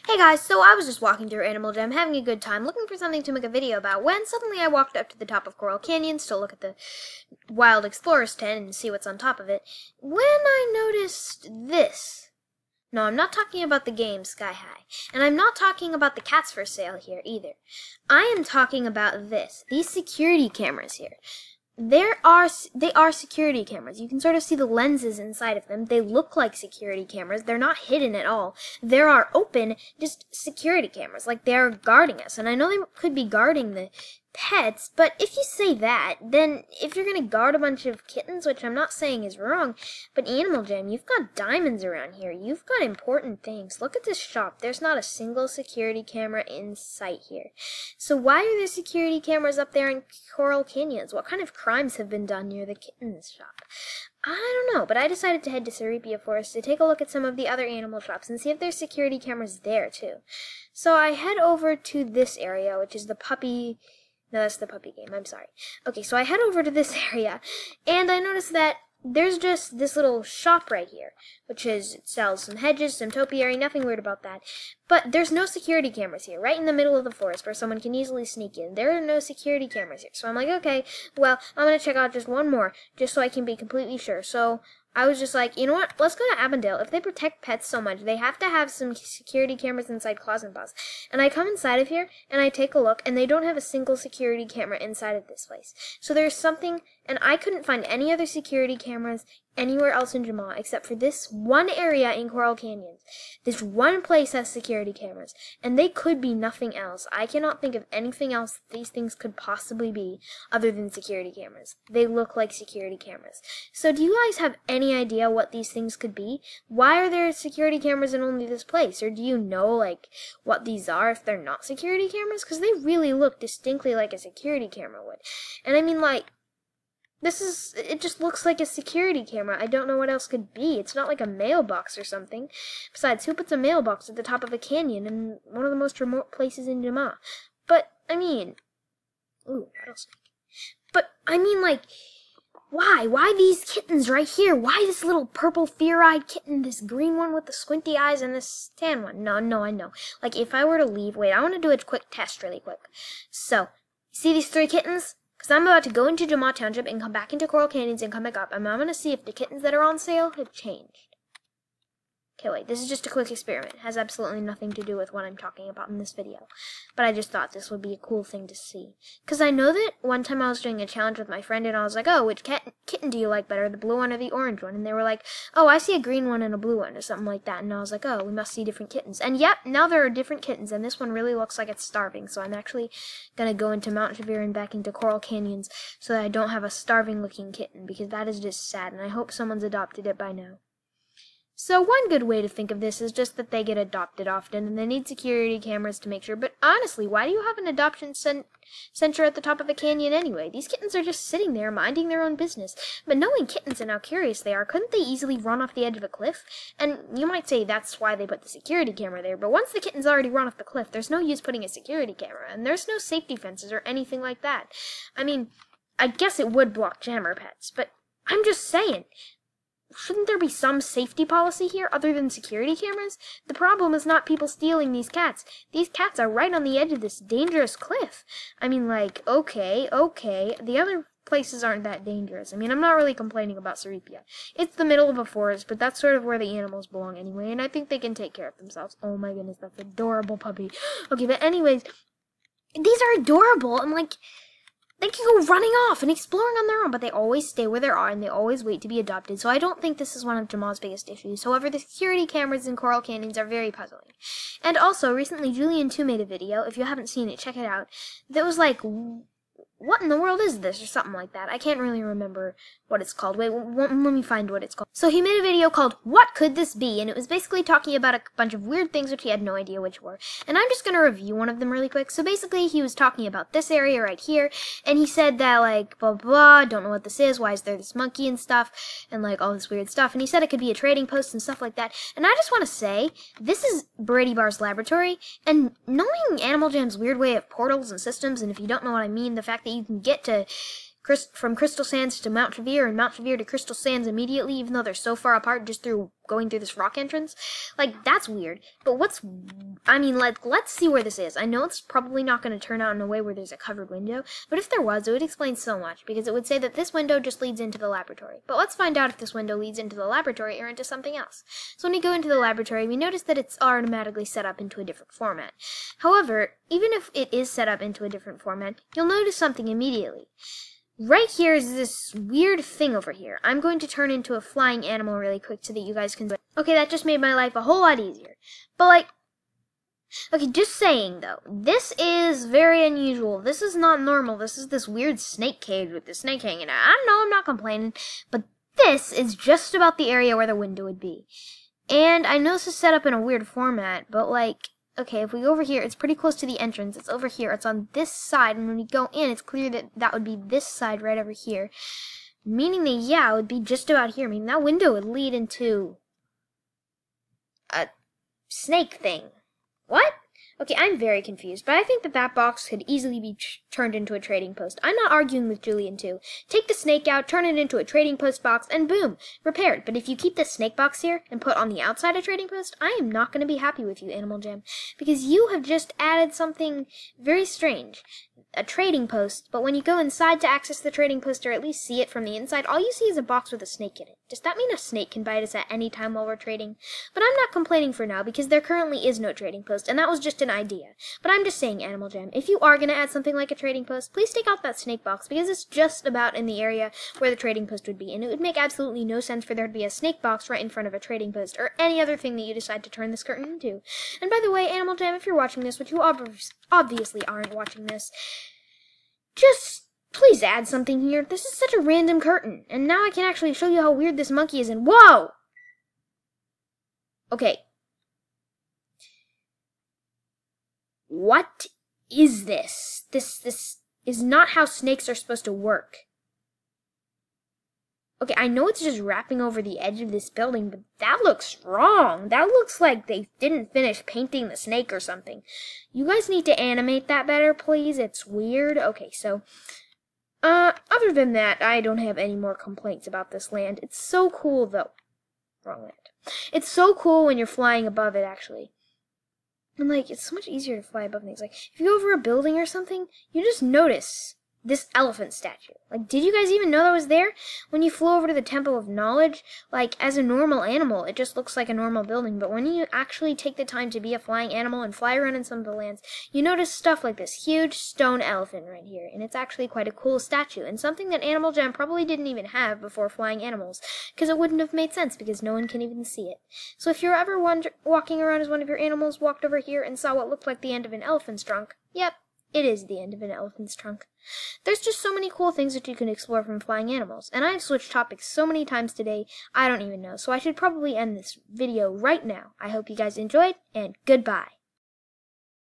Hey guys, so I was just walking through Animal Jam, having a good time, looking for something to make a video about, when suddenly I walked up to the top of Coral Canyons to look at the Wild Explorers tent and see what's on top of it, when I noticed this. No, I'm not talking about the game Sky High, and I'm not talking about the cats for sale here either. I am talking about these security cameras here. They are security cameras. You can sort of see the lenses inside of them. They look like security cameras. They're not hidden at all. There are open, just security cameras, like they're guarding us. And I know they could be guarding the pets, but if you say that, then if you're going to guard a bunch of kittens, which I'm not saying is wrong, but Animal Jam, you've got diamonds around here. You've got important things. Look at this shop. There's not a single security camera in sight here. So why are there security cameras up there in Coral Canyons? What kind of crimes have been done near the kittens shop? I don't know, but I decided to head to Seripia Forest to take a look at some of the other animal shops and see if there's security cameras there too. So I head over to this area, which is the puppy... No, that's the puppy game. I'm sorry. Okay, so I head over to this area, and I notice that there's just this little shop right here, it sells some hedges, some topiary, nothing weird about that. But there's no security cameras here, right in the middle of the forest where someone can easily sneak in. There are no security cameras here. So I'm like, okay, well, I'm going to check out just one more, just so I can be completely sure. So I was just like, you know what, let's go to Avondale. If they protect pets so much, they have to have some security cameras inside Claws and Paws. And I come inside of here, and I take a look, and they don't have a single security camera inside of this place. So there's something, and I couldn't find any other security cameras anywhere else in Jamaa except for this one area in Coral Canyons. This one place has security cameras, and they could be nothing else. I cannot think of anything else these things could possibly be other than security cameras. They look like security cameras. So do you guys have any idea what these things could be? Why are there security cameras in only this place? Or do you know, like, what these are if they're not security cameras? Because they really look distinctly like a security camera would. And I mean, like, it just looks like a security camera. I don't know what else could be. It's not like a mailbox or something. Besides, who puts a mailbox at the top of a canyon in one of the most remote places in Jamaa? But, I mean... Ooh, rattlesnake. But, I mean, like, why? Why these kittens right here? Why this little purple fear-eyed kitten, this green one with the squinty eyes, and this tan one? No, I know. Like, if I were to leave... Wait, I want to do a quick test really quick. So, see these 3 kittens? Because I'm about to go into Jamaa Township and come back into Coral Canyons and come back up. And I'm going to see if the kittens that are on sale have changed. Okay, wait, this is just a quick experiment. It has absolutely nothing to do with what I'm talking about in this video. But I just thought this would be a cool thing to see. Because I know that one time I was doing a challenge with my friend and I was like, oh, which kitten do you like better, the blue one or the orange one? And they were like, oh, I see a green one and a blue one or something like that. And I was like, oh, we must see different kittens. And yep, now there are different kittens. And this one really looks like it's starving. So I'm actually going to go into Mount Shavir and back into Coral Canyons so that I don't have a starving looking kitten. Because that is just sad. And I hope someone's adopted it by now. So one good way to think of this is just that they get adopted often, and they need security cameras to make sure. But honestly, why do you have an adoption center at the top of a canyon anyway? These kittens are just sitting there, minding their own business. But knowing kittens and how curious they are, couldn't they easily run off the edge of a cliff? And you might say that's why they put the security camera there, but once the kittens already run off the cliff, there's no use putting a security camera, and there's no safety fences or anything like that. I mean, I guess it would block jammer pets, but I'm just saying... Shouldn't there be some safety policy here other than security cameras? The problem is not people stealing these cats. These cats are right on the edge of this dangerous cliff. I mean, like, okay, the other places aren't that dangerous. I mean, I'm not really complaining about Seripia. It's the middle of a forest, but that's sort of where the animals belong anyway, and I think they can take care of themselves. Oh my goodness, that's adorable puppy. Okay, but anyways, these are adorable, and like... They can go running off and exploring on their own, but they always stay where they are, and they always wait to be adopted, so I don't think this is one of Jamaa's biggest issues. However, the security cameras in Coral Canyons are very puzzling. And also, recently, Julian2 made a video, if you haven't seen it, check it out, that was like, what in the world is this, or something like that. I can't really remember what it's called. Wait, let me find what it's called. So he made a video called, What Could This Be? And it was basically talking about a bunch of weird things which he had no idea which were. And I'm just going to review one of them really quick. So basically, he was talking about this area right here, and he said that, like, blah, blah, blah, don't know what this is, why is there this monkey and stuff, and, like, all this weird stuff. And he said it could be a trading post and stuff like that. And I just want to say, this is Brady Bar's laboratory, and knowing Animal Jam's weird way of portals and systems, and if you don't know what I mean, the fact that you can get to from Crystal Sands to Mount Trevere and Mount Trevere to Crystal Sands immediately, even though they're so far apart just through going through this rock entrance. Like, that's weird. But let's see where this is. I know it's probably not going to turn out in a way where there's a covered window, but if there was, it would explain so much, because it would say that this window just leads into the laboratory. But let's find out if this window leads into the laboratory or into something else. So when we go into the laboratory, we notice that it's automatically set up into a different format. However, even if it is set up into a different format, you'll notice something immediately. Right here is this weird thing over here. I'm going to turn into a flying animal really quick so that you guys can... Okay, that just made my life a whole lot easier. But, like... Okay, just saying, though. This is very unusual. This is not normal. This is this weird snake cage with the snake hanging out. I don't know, I'm not complaining. But this is just about the area where the window would be. And I know this is set up in a weird format, but, like... Okay, if we go over here, it's pretty close to the entrance. It's over here. It's on this side. And when we go in, it's clear that that would be this side right over here. Meaning that, yeah, it would be just about here. I mean, that window would lead into a snake thing. What? Okay, I'm very confused, but I think that that box could easily be turned into a trading post. I'm not arguing with Julian, too. Take the snake out, turn it into a trading post box, and boom, repaired. But if you keep the snake box here and put on the outside a trading post, I am not going to be happy with you, Animal Jam, because you have just added something very strange. A trading post, but when you go inside to access the trading post or at least see it from the inside, all you see is a box with a snake in it. Does that mean a snake can bite us at any time while we're trading? But I'm not complaining for now because there currently is no trading post, and that was just an idea. But I'm just saying, Animal Jam, if you are going to add something like a trading post, please take out that snake box because it's just about in the area where the trading post would be, and it would make absolutely no sense for there to be a snake box right in front of a trading post or any other thing that you decide to turn this curtain into. And by the way, Animal Jam, if you're watching this, which you obviously aren't watching this, just please add something here. This is such a random curtain. And now I can actually show you how weird this monkey is. And whoa! Okay. What is this? This is not how snakes are supposed to work. Okay, I know it's just wrapping over the edge of this building, but that looks wrong. That looks like they didn't finish painting the snake or something. You guys need to animate that better, please. It's weird. Okay, so, other than that, I don't have any more complaints about this land. It's so cool, though. Wrong land. It's so cool when you're flying above it, actually. And, like, it's so much easier to fly above things. Like, if you go over a building or something, you just notice this elephant statue. Like, did you guys even know that was there? When you flew over to the Temple of Knowledge, like, as a normal animal, it just looks like a normal building. But when you actually take the time to be a flying animal and fly around in some of the lands, you notice stuff like this huge stone elephant right here. And it's actually quite a cool statue, and something that Animal Jam probably didn't even have before flying animals, because it wouldn't have made sense, because no one can even see it. So if you're ever walking around as one of your animals, walked over here and saw what looked like the end of an elephant's trunk, yep, it is the end of an elephant's trunk. There's just so many cool things that you can explore from flying animals, and I've switched topics so many times today, I don't even know, so I should probably end this video right now. I hope you guys enjoyed, and goodbye.